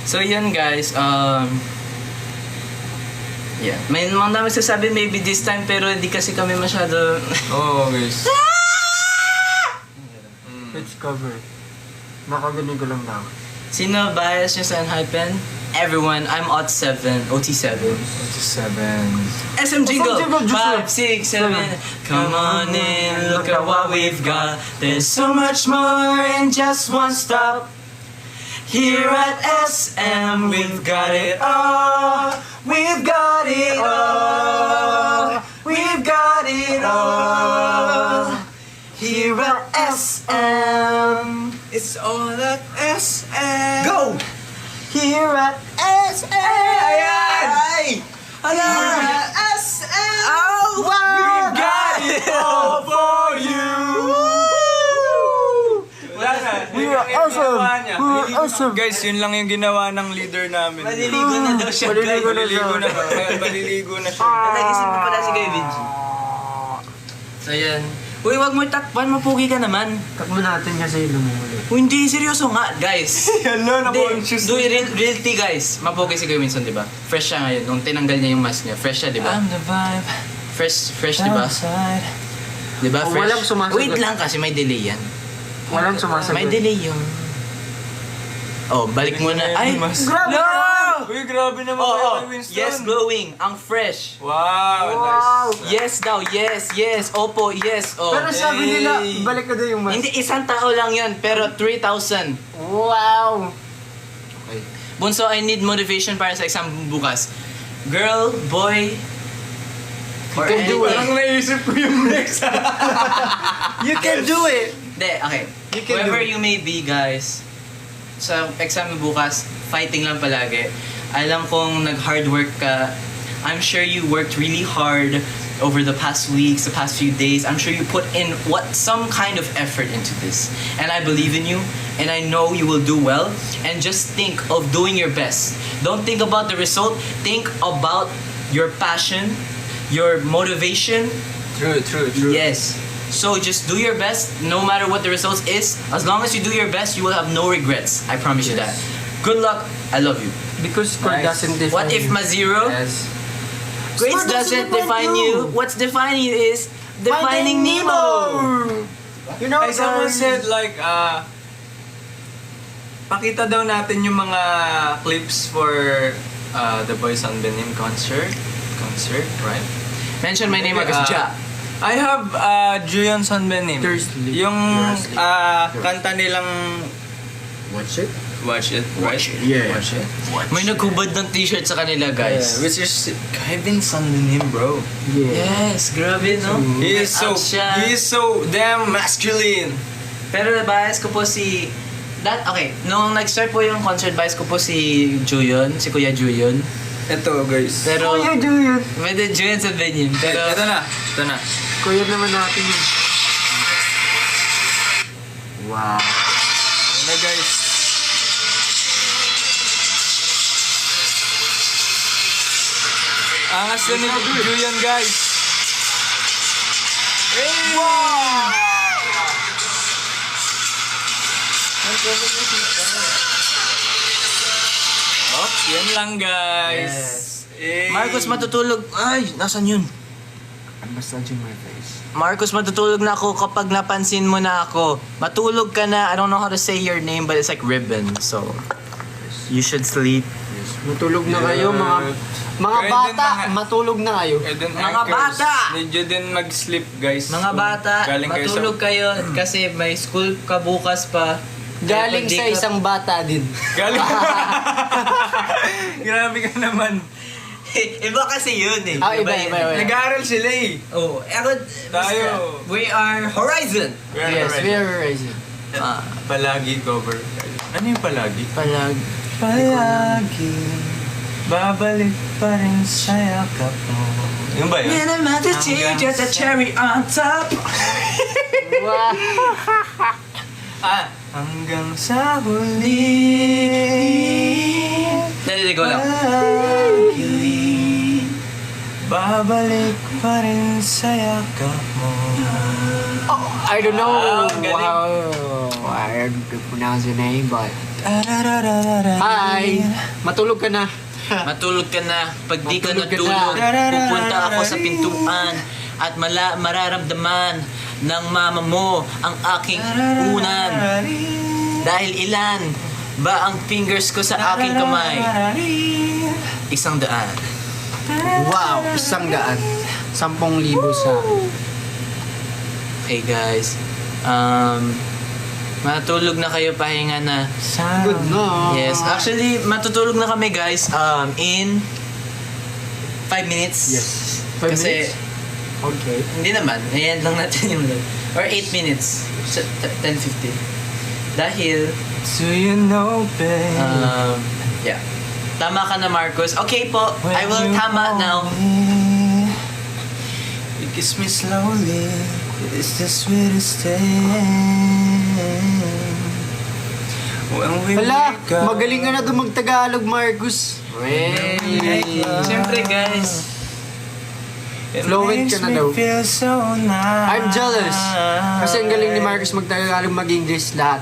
So yun guys, yeah. May mga dami sasabi maybe this time pero hindi kasi kami masyado... Oo, guys. Let's cover. Nakagaling ko lang na. Sino bias nyo sa Enhypen? Everyone, I'm OT7. OT7. 7. SM Jingle! Jingle, just 5, 6, 7. Come on in, look at what we've got. There's so much more in just one stop. Here at SM, we've got it all. We've got it all. We've got it all. Here at SM, it's all at SM. Go! Here at SM. Ayan! Here at SM. Oh, wow! We've got it all for you. Wala na. We are awesome! We are awesome! Guys, yun lang yung ginawa ng leader namin. Maliligo na daw siya, guys. Maliligo na. Maliligo na siya. Nag-isip ko pala si Kevin G. So yan. Uy, wag mo takpan, mapugi ka naman. Takbo natin kasi lumumuli. Uy, hindi, seryoso nga, guys. Hello, na-conscious. Do real tea, guys. Mapugi si Kuya Winston, di ba? Fresh siya ngayon. Nung tinanggal niya yung mask niya, fresh siya, di ba? I'm the vibe. Fresh, di ba? Di ba, Oh, fresh? walang sumasagot. Wait lang kasi may delay yan. Walang sumasagot. May delay yung... Oh, balik mo na. Ay, Grabe! no! Uy, grabe naman Oh, kayo oh. kay Winston. Yes, glowing. Ang fresh. Wow, Wow! nice. Yes daw, yes. Opo, yes. Oh. Pero sabi nila, Hey. balik ka daw yung mask. Hindi, isang tao lang yun, pero 3,000. Wow! Okay. Bunso, I need motivation para sa exam bukas. Girl, boy, or can do it. Parang naisip ko yung next. You can do it! Hindi, okay. You can Whoever do it. you may be, guys, sa exam bukas, fighting lang palagi. Alam kong nag-hard work ka. I'm sure you worked really hard over the past weeks, the past few days. I'm sure you put in some kind of effort into this. And I believe in you, and I know you will do well. And just think of doing your best. Don't think about the result. Think about your passion, your motivation. True. Yes. So just do your best, no matter what the results is. As long as you do your best, you will have no regrets. I promise you that. Good luck. I love you. Because score Nice. doesn't define What if you. ma-zero? Yes. Grades Score doesn't doesn't define you. What's defining you is defining Nemo. You know, Ay, someone guys, said like, pakita daw natin yung mga clips for The Boys on Benin concert, right? Mention my name because Ja. I have Juyon San Benim. Thursday. Yung Thursday. kanta nilang Watch it? Watch It, right? Yeah. Watch It. May nagkubad ng t-shirt sa kanila, guys. Which is Kevin San Benim, bro. Yeah. Yes, grabe, no? He is Make up siya. damn masculine. Pero bias ko po si... Okay, nung nag-start po yung concert, bias ko po si Juyon, si Kuya Juyon. Ito, guys. Pero... Kuya Julian. Pwede Juyon sa Benin. Pero... Ito na. Kuya naman natin yun. Wow. Ito na, guys. Angas na ni Julian, guys. Hey! Wow! Oh, yan lang, guys. Yes. Hey. Marcos, matutulog. Ay, nasan yun? I'm massaging my face. Marcos, matutulog na ako kapag napansin mo na ako. Matulog ka na. I don't know how to say your name, but it's like ribbon. So, you should sleep. Matulog na kayo, mga Kaya bata. din Matulog na kayo. Eden Mga Anchors, bata! Medyo din mag-sleep, guys. Mga bata, Galing kayo matulog kayo kasi may school ka bukas pa. Galing Kaya sa pag di ka- isang bata din. Galing. Grabe ka naman. Iba kasi yun eh. Iba. Nag-aaral sila eh. Oh, ako, Tayo. we are Horizon. Yes, we are rising. Ah, Palagi cover. Ano yung palagi? palag. Palagi babalik pa rin sa yakap mo. Yung ba yun? And I'm at the tea, just a cherry on top. Wow. Hanggang sa huli. Dali, go lang. Palagi babalik pa rin sa yakap mo. I don't know Galing. how I pronounce your name, but Tarararara. hi. Okay, matulog ka na. Matulog ka na. Pag di ka Matulog ka natulog, na. pupunta ako sa pintuan at mararamdaman ng mama mo ang aking unan. Dahil ilan ba ang fingers ko sa aking kamay? 100. Wow, 100. 10,000 sa... Okay guys, matulog na kayo, pahinga na. Good night. Yes, actually, matutulog na kami guys in 5 minutes. Yes. 5 Kasi, minutes? Okay. hindi naman, ayan lang natin yung or 8 minutes, 10:50. Dahil, So you know, babe. yeah. Tama ka na, Marcos. Okay po, I will tama now. You kiss me slowly. It's the sweetest thing. When we Hala, wake up. magaling ka na doon mag-Tagalog, Marcus. Siyempre guys, It Fluent makes ka na me daw. feel so nice. I'm jealous. Kasi ang galing ni Marcus mag-Tagalog, mag-English, lahat.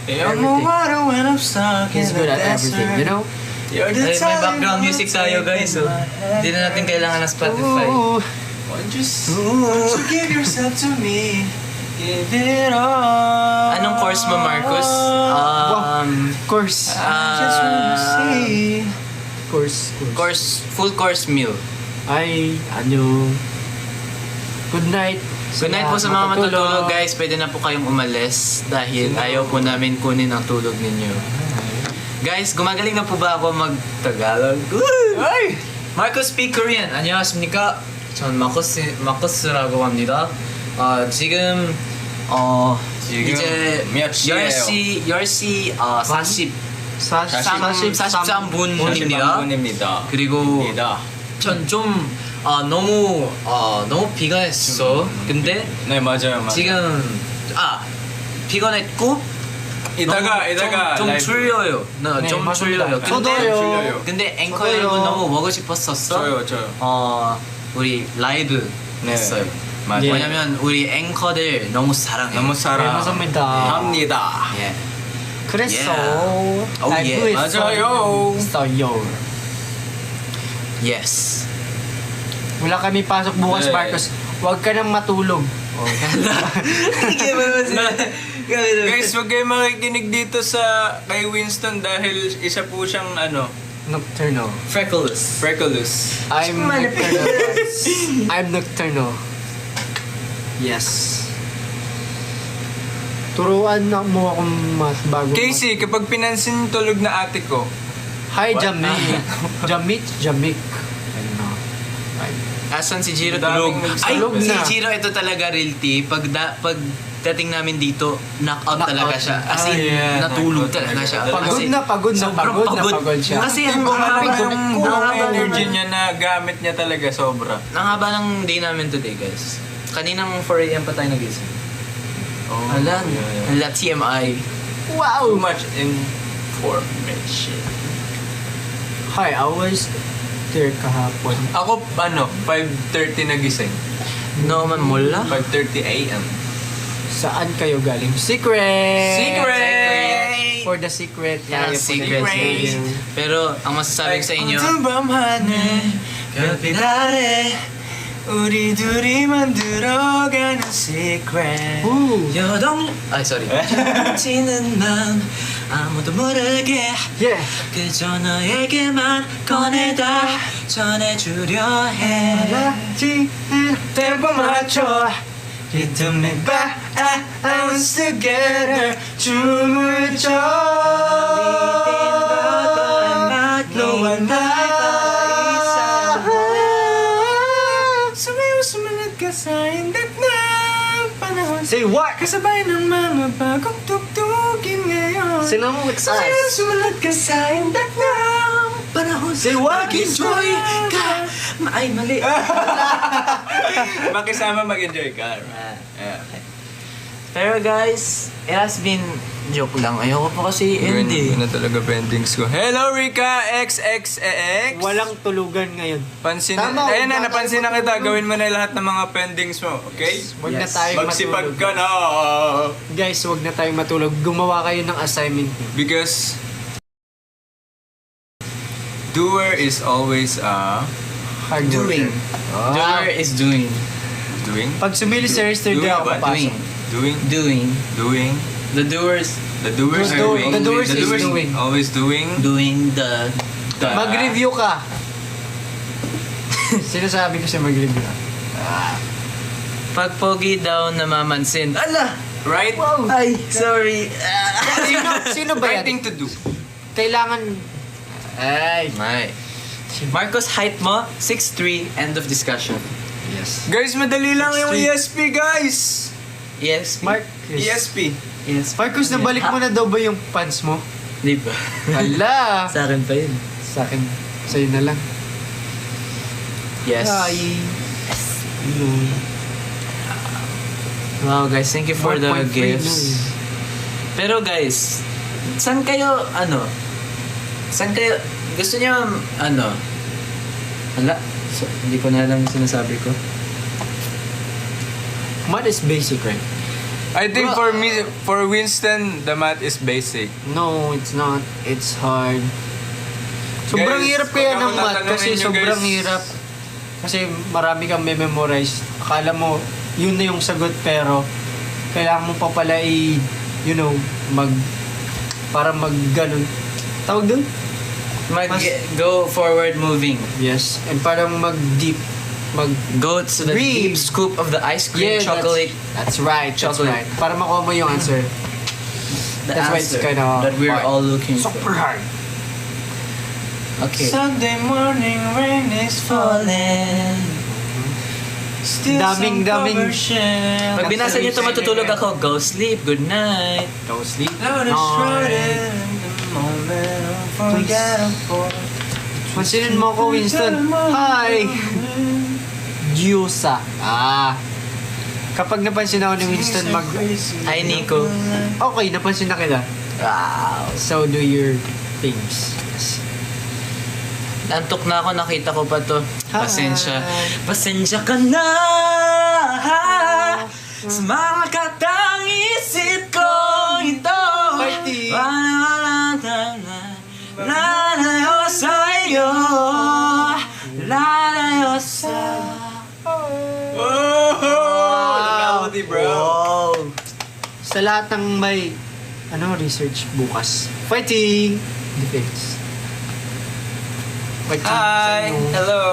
You're my water when I'm stuck He's in good the at everything, desert. you know? You're the may time background music tayo guys. So, hindi na natin kailangan ng Spotify. Ooh. Want you so give yourself to me. Give it all. Anong course mo, Marcos? Course. I just wanna see. Course, full course meal. Ay, ano... Good night. Good night po sa mga matutulog guys. Pwede na po kayong umalis dahil ayaw po namin kunin ang tulog ninyo. Guys, gumagaling na po ba ako mag-Tagalog? Ay! Marcos speak Korean. 안녕하십니까? 전 마커스라고 합니다. 지금 이제 몇 시예요? 10시 43분입니다. 분입니다. 그리고 전 좀 너무 피곤했어. 근데 네 맞아요. 지금 피곤했고 이따가 좀 라이브. 졸려요. 좀 맞습니다. 졸려요. 저도요. 근데 앵커 저도요. 여러분 너무 보고 싶었었어. 저요. 우리 라이브 네. 했어요. 맞아요. 왜냐면 우리 앵커들 너무 사랑해. 너무 감사합니다. 사랑합니다. 예. 그랬어. Yeah. Oh, 라이브 yeah. 했어요. 맞아요. Yes. Wala kami pasok bukas, 네. Marcos. Huwag ka nang matulog. Guys, wag kayo makikinig dito sa kay Winston dahil isa po siyang Nocturnal. Freckles. Freckles. I'm nocturnal. I'm nocturnal. Yes. Turuan na mo akong mas bago. Casey, kapag pinansin tulog na ate ko, Hi, Jamik. Jamik. Ano? Asan si Jiro Daming tulog? Ay, tulog si na. Jiro ito talaga real tea. Pag dating namin dito, knock-out talaga Knock-out. siya. As in, yeah, natulog knock-out talaga siya. talaga. Pagod Kasi na pagod na sobrang pagod siya. Kasi ang yung haba energy niya na gamit niya talaga sobra. ang haba ng day namin today, guys. Kaninang 4 a.m. pa tayo nagising. Oh, Ala, yeah. ala TMI. Too much information. Hi, I was there kahapon. Ako 5:30 nagising. No man mula. 5:30 a.m. Saan kayo galing? Secret! Secret! For the secret. Yan ang tayo po secret. nag-video. Pero ang masasabi ko sa inyo, 어두운 밤 하늘 별빛 아래 우리 둘이 만들어가는 secret. Ooh. ay sorry. 지는 난 아무도 모르게 Yeah. 그저 너에게만 꺼내다 전해주려 해. tempo 맞춰 리듬에 balance together 춤을 춰 너와 나 sumayaw sumunod ka sa indat ng panahon Say what? kasabay ng mga bagong tugtugin ngayon Sino mo with sumayaw us? sumunod ka sa indat ng panahon Say what? Mag-enjoy ka. Ay, mali. makisama mag-enjoy ka yeah. Pero guys, it has been joke lang. Ayoko po kasi hindi. na talaga pendings ko. Hello Rika XXX. Walang tulugan ngayon. Pansin. Tama, Ayan na, huwag na napansin na tayo kita. matulog. Gawin mo na lahat ng mga pendings mo. Okay? Huwag na Yes. tayong Magsipag matulog. ka na. Guys, huwag na tayong matulog. Gumawa kayo ng assignment. Because Doer is always Hard Doing. worker. Doer is doing. doing. Pag sumili sa register, di Doing ako what? papasok. Doing. Doing. Doing. Doing. The doers The doers are doing. The doers is doing. Always doing. doing the Mag-review ka. Sinasabi ko siya mag-review ka. Pag pogi daw namamansin. Ala! Right? Ay, sorry. Sino ba Right yan? thing to do. Kailangan... Ay. May. Marcos, height mo, 6'3", end of discussion. Yes. Guys, madali lang yung Street. ESP, guys. Yes. Marcus. ESP. Yes. Marcus, nabalik mo na daw ba yung pants mo? Di ba? Hala! Sa akin pa yun. Sa akin, sa'yo na lang. Yes. Ay. Wow guys, thank you for the 1.3 gifts. Pero guys, saan kayo, gusto niyo, so, hindi ko na alam yung sinasabi ko. Math is basic, right? I think Well, for me, for Winston, the math is basic. No, it's not. It's hard. Sobrang Guys, hirap kaya pag ng ako math tatanungin kasi nyo, sobrang guys. hirap. Kasi marami kang memorize. Akala mo, yun na yung sagot pero kailangan mo pa pala ganun. Tawag dun? Go forward moving. Yes. And parang mag-deep. Go to the Dream. deep scoop of the ice cream chocolate. That's right. Chocolate. That's right. Para makuha mo yung answer. The That's why it's answer kinda that we're hard. all looking for. Super hard. Okay. Sunday morning, rain is falling. Still Daming- Pag binasa niyo ito, matutulog ako. Go sleep. Good night. Go sleep. Lord is riding the moment unforgettable. Pansinin mo ko, Winston. Hi! Diyosa. Kapag napansin ako ni Winston Hi, Nico. Okay, napansin na kita. Wow. So do your things. Yes. Antok na ako, nakita ko pa to. Pasensya. Hi. Pasensya ka na sa mga katang isip ko ito. Party. Lalayo sa'yo. Lalayo sa... Wow! Bro. Wow. Sa lahat ng may research bukas. Fighting! Defense. Fighting. Hi! Sa'yo. Hello!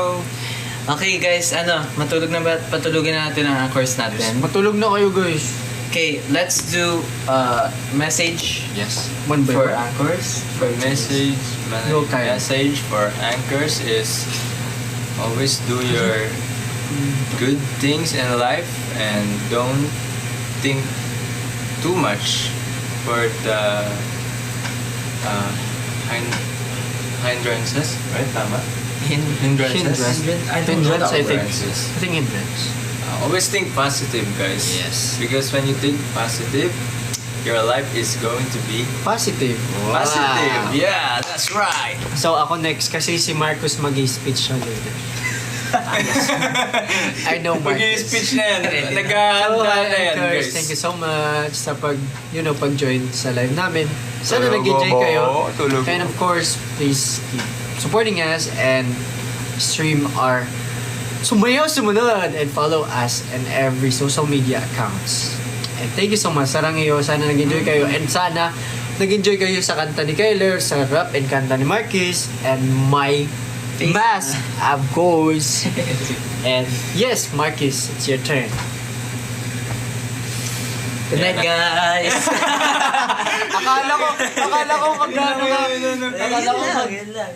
Okay guys, matulog na ba? Patulugin na natin ang course natin. Matulog na kayo, guys. Okay, let's do message Yes. One by for one. anchors. For message, Go, Kyle. message for anchors is always do your good things in life and don't think too much for the hindrances, right? Tama? Hindrances. Hindrance, I think. Hindrances. I think hindrance. Always think positive, guys. Yes. Because when you think positive, your life is going to be Positive. Wow. positive. Yeah, that's right. So ako next kasi si Marcus mag-speech siya later. I know Marcus. Mag-speech na yan. So, Naghahanda na yan, guys, guys. thank you so much sa pag-join sa live namin. Sana Tulog nag-enjoy mo. kayo. Tulog And mo. of course, please keep supporting us and stream our sumunod and follow us in every social media accounts. And thank you so much. Sarang iyo, sana nag-enjoy kayo. And sana nag-enjoy kayo sa kanta ni Kyler, sa rap and kanta ni Marquis, and my mask, of course. And yes, Marquis, it's your turn. Good night guys. Akala ko magkano ka. Akala ko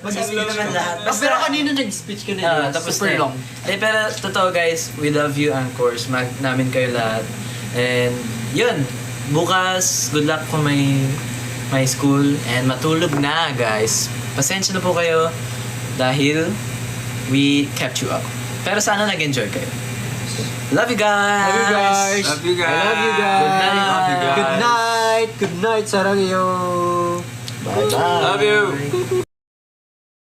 Mag-speech naman lahat. Pero kanina nag-speech ka na. Tapos super na. long. Pero totoo guys, we love you anchors. Mag namin kayo lahat. And yun, bukas, good luck kung may school. And matulog na guys. Pasensya na po kayo dahil we kept you up. Pero sana nag-enjoy kayo. Love you guys! Love you guys! Love you guys! I love you guys! Good night. Love you guys. Good night! Good night, sarang iyo! Bye-bye! Love you!